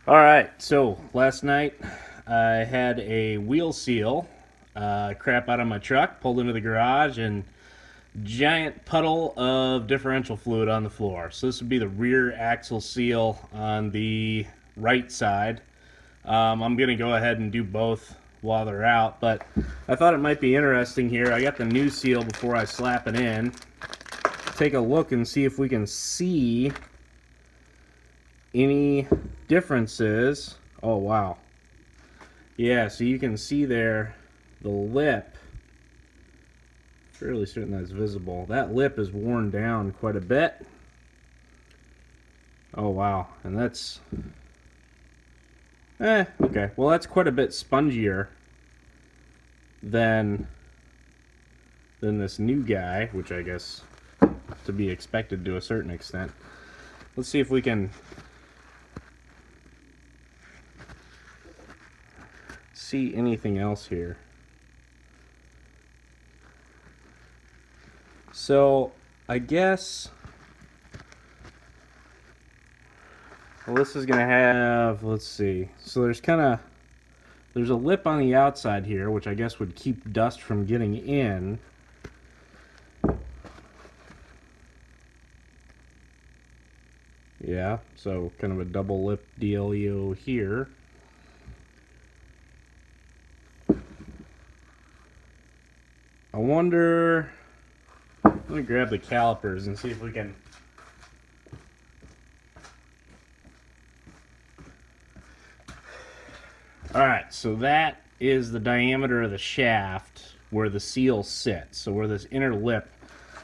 Alright, so last night I had a wheel seal crap out of my truck, pulled into the garage, and giant puddle of differential fluid on the floor. So this would be the rear axle seal on the right side. I'm going to go ahead and do both while they're out, but I thought it might be interesting here. I got the new seal before I slap it in. Take a look and see if we can see any differences. Oh wow, yeah, so you can see there the lip, fairly certain that's visible. That lip is worn down quite a bit. Oh wow, and that's okay, well that's quite a bit spongier than this new guy, which I guess to be expected to a certain extent. Let's see if we can see anything else here. So I guess, well, this is gonna have, let's see, so there's a lip on the outside here, which I guess would keep dust from getting in. Yeah, so kind of a double lip dealio here. I wonder, let me grab the calipers and see if we can Alright, so that is the diameter of the shaft where the seal sits. So where this inner lip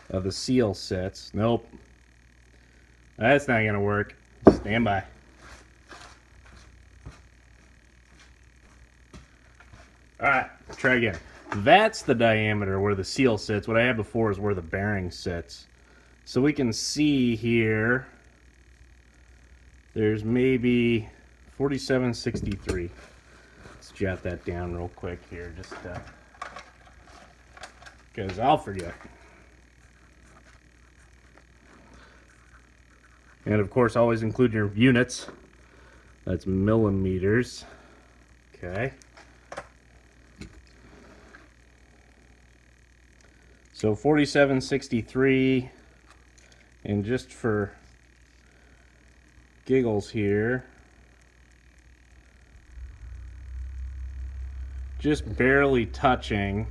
of the seal sits. Nope. That's not going to work. Stand by. Alright, let's try again. That's the diameter where the seal sits. What I had before is where the bearing sits. So we can see here, there's maybe 4763. Let's jot that down real quick here, just because I'll forget. And of course, always include your units. That's millimeters. Okay. So 4763, and just for giggles here, just barely touching.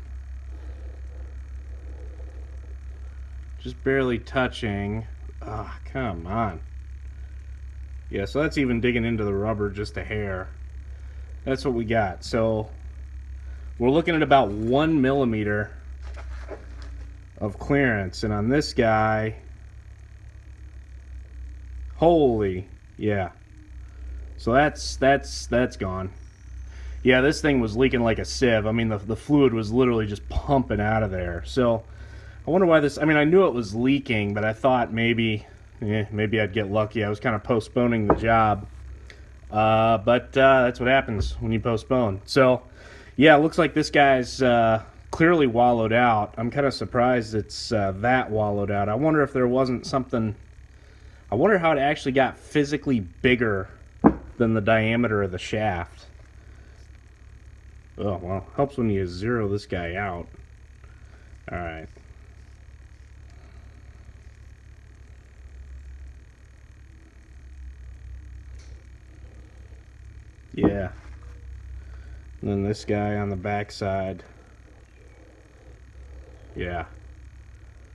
Ah, come on. Yeah, so that's even digging into the rubber just a hair. That's what we got. So we're looking at about 1 millimeter of clearance, and on this guy, holy, yeah. So that's gone. Yeah, this thing was leaking like a sieve. I mean, the fluid was literally just pumping out of there. So I wonder why this, I mean, I knew it was leaking, but I thought maybe I'd get lucky. I was kind of postponing the job. But that's what happens when you postpone. So yeah, it looks like this guy's clearly wallowed out. I'm kind of surprised it's that wallowed out. I wonder if there wasn't something, I wonder how it actually got physically bigger than the diameter of the shaft. Oh, well, helps when you zero this guy out. Alright. Yeah. And then this guy on the back side. Yeah.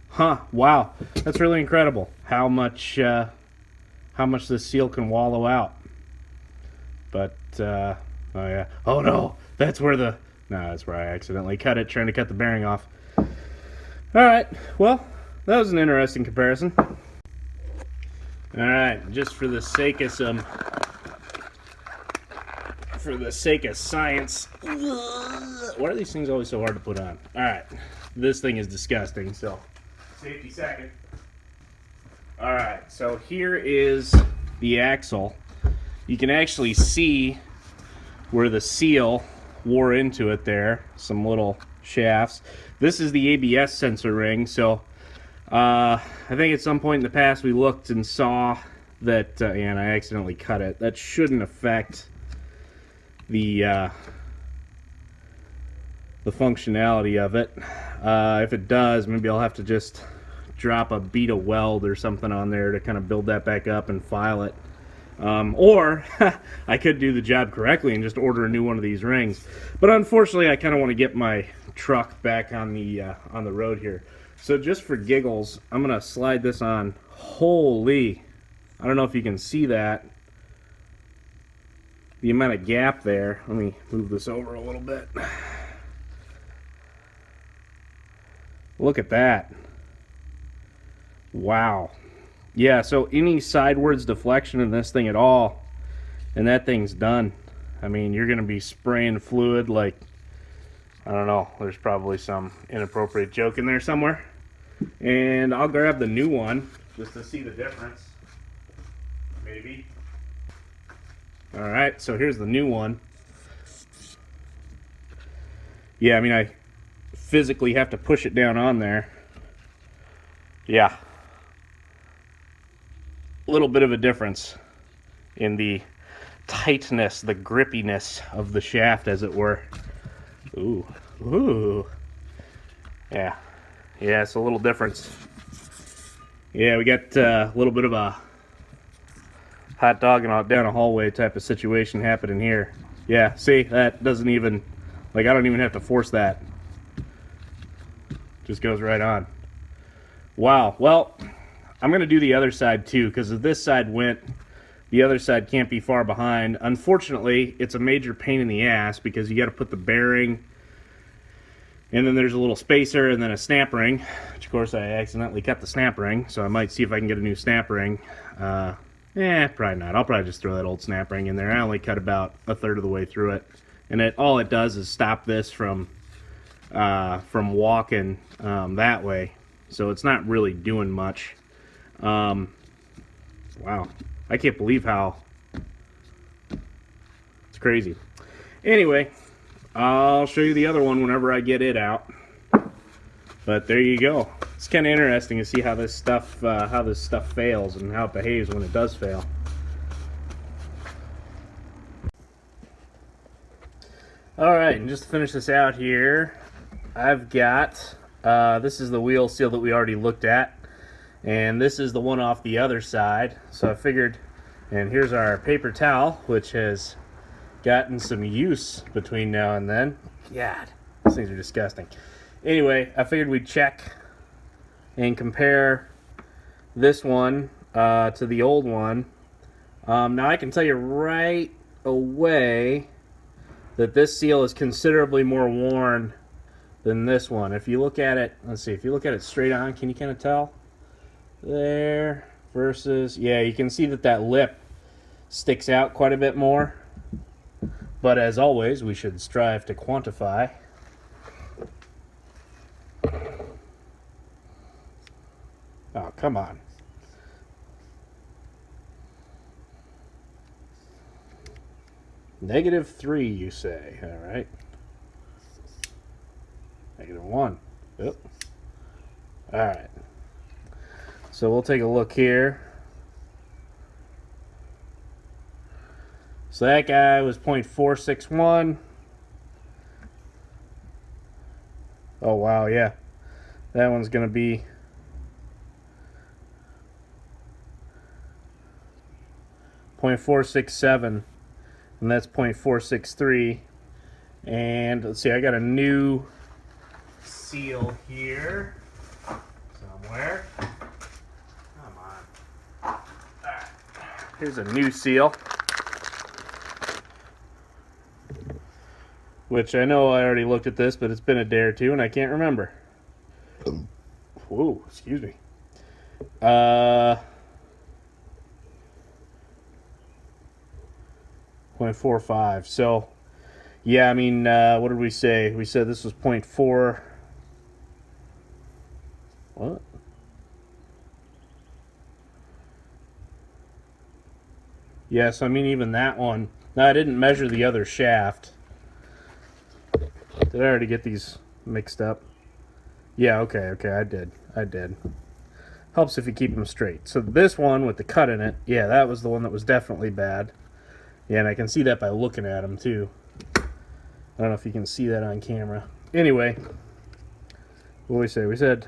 Huh, wow. That's really incredible how much this seal can wallow out. But oh yeah. Oh no. That's where no, that's where I accidentally cut it trying to cut the bearing off. Alright, well, that was an interesting comparison. Alright, just for the sake of science. Why are these things always so hard to put on? Alright, this thing is disgusting, so safety second. Alright, so here is the axle. You can actually see where the seal wore into it there, some little shafts. This is the ABS sensor ring, so I think at some point in the past we looked and saw that, and I accidentally cut it. That shouldn't affect the functionality of it. If it does, maybe I'll have to just drop a bead of weld or something on there to kind of build that back up and file it. Or I could do the job correctly and just order a new one of these rings. But unfortunately, I kind of want to get my truck back on the road here. So just for giggles, I'm gonna slide this on. Holy, I don't know if you can see that. The amount of gap there. Let me move this over a little bit. Look at that. Wow. Yeah, so any sidewards deflection in this thing at all, and that thing's done. I mean, you're gonna be spraying fluid like, I don't know, there's probably some inappropriate joke in there somewhere. And I'll grab the new one just to see the difference. Maybe. Alright, so here's the new one. Yeah, I mean, I physically have to push it down on there. Yeah. A little bit of a difference in the tightness, the grippiness of the shaft, as it were. Ooh. Ooh. Yeah. Yeah, it's a little difference. Yeah, we got a little bit of a hot dog and down a hallway type of situation happening here. Yeah, see, that doesn't even, like, I don't even have to force that. Just goes right on. Wow. Well, I'm going to do the other side too, because if this side went, the other side can't be far behind. Unfortunately, it's a major pain in the ass because you got to put the bearing, and then there's a little spacer and then a snap ring, which of course I accidentally cut the snap ring, so I might see if I can get a new snap ring. Probably not. I'll probably just throw that old snap ring in there. I only cut about a third of the way through it, and all it does is stop this from walking that way, so it's not really doing much. Wow, I can't believe how it's crazy. Anyway, I'll show you the other one whenever I get it out. But there you go. It's kind of interesting to see how this stuff fails and how it behaves when it does fail. All right, and just to finish this out here, I've got this is the wheel seal that we already looked at, and this is the one off the other side. So I figured, and here's our paper towel, which has gotten some use between now and then. God, these things are disgusting. Anyway, I figured we'd check and compare this one to the old one. Now I can tell you right away that this seal is considerably more worn than this one. If you look at it, let's see, if you look at it straight on, can you kind of tell? There versus, yeah, you can see that lip sticks out quite a bit more. But as always, we should strive to quantify. Oh, come on. -3, you say. All right. -1. Yep. All right. So we'll take a look here. So that guy was 0.461. Oh, wow, yeah. That one's going to be 0.467, and that's 0.463. And let's see, I got a new seal here somewhere. Come on. All right. Here's a new seal, which I know I already looked at this, but it's been a day or two and I can't remember. Whoa, excuse me. 0.45. So, yeah, I mean, what did we say? We said this was 0.4. What? Yeah, so I mean, even that one. Now, I didn't measure the other shaft. Did I already get these mixed up? Yeah, okay, I did. Helps if you keep them straight. So this one with the cut in it, yeah, that was the one that was definitely bad. Yeah, and I can see that by looking at them too. I don't know if you can see that on camera. Anyway, what did we say? We said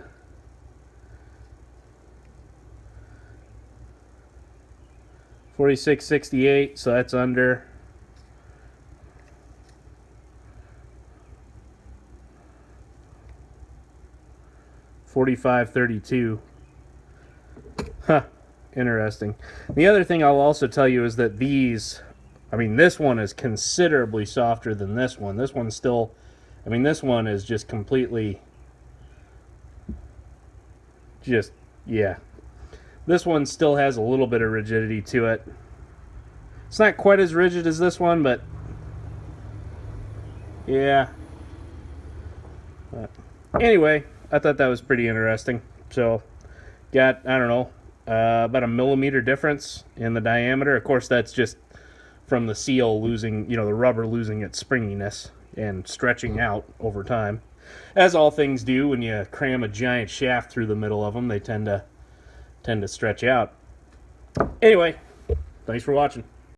46.68, so that's under. $45.32. Huh. Interesting. The other thing I'll also tell you is that these, I mean, this one is considerably softer than this one. This one's still, I mean, this one is just completely, yeah. This one still has a little bit of rigidity to it. It's not quite as rigid as this one, but yeah. But anyway, I thought that was pretty interesting. So, got, I don't know, about a millimeter difference in the diameter. Of course, that's just from the seal losing, you know, the rubber losing its springiness and stretching out over time. As all things do when you cram a giant shaft through the middle of them, they tend to stretch out. Anyway, thanks for watching.